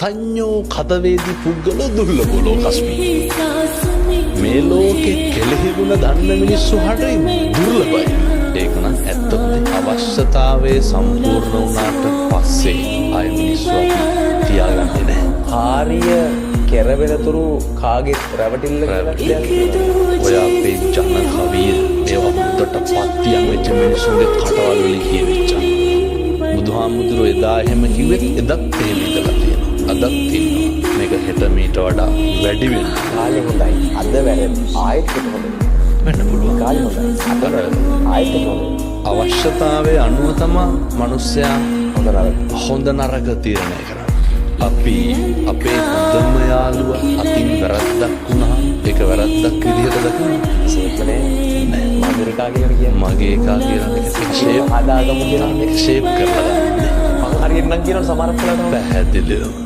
අතඤ්ඤෝ කදවේදී පුද්ගලෝ දුර්ලභෝ ලෝකස්මි. මේ ලෝකේ කෙලෙහිගුණ දන්න මිනිස්සු හරිය දුර්ලභයි. ඒක නම් ඇත්තද? අවශ්‍යතාවයේ සම්පූර්ණ වුණාට පස්සේ ආය මිනිස්සු අපි තියාගන්නේ නැහැ. කාර්ය කෙරවෙනතුරු කාගේ රැවටිල්ල කියලා කියන්නේ. ඔය අපේ ජන කවිය මේවා හොඳට පත්තියන් වෙච්ච මිනිස්සුන්ගේ කටවල් වලින් කියවිච්චා. බුදුහාමුදුරුවෝ එදා එහෙම කිව්වෙත් එදත් එහෙම ඉඳලා තියෙනවා. අදත් තියෙනවා. මේක හෙට මීට වඩා වැඩි වෙනවා. කාලේ හොඳයි. අද වැරෙන්න ආයෙත් හොඳයි. වෙන්න පුළුවන්. කාලේ හොඳයි. අද ආයෙත් හොඳයි. අවශ්‍යතාවයේ අනුව තමයි මිනිස්සයා හොඳ නරක තීරණය කරන්නේ. අපි අපේ හොඳම යාළුවා අතින් වැරද්දක් වුණා ඒක වැරද්දක් විදිහට දකිනවා. සේපනේ මගේ එකා කියලා කියන්නේ. මගේ එකා කියලා එක ෂේප් හදාගමු කියලා එක ෂේප් කරලා ගන්න. මම හරියට නම් කියනවා සමහරක් වෙලාවට පැහැදිලිව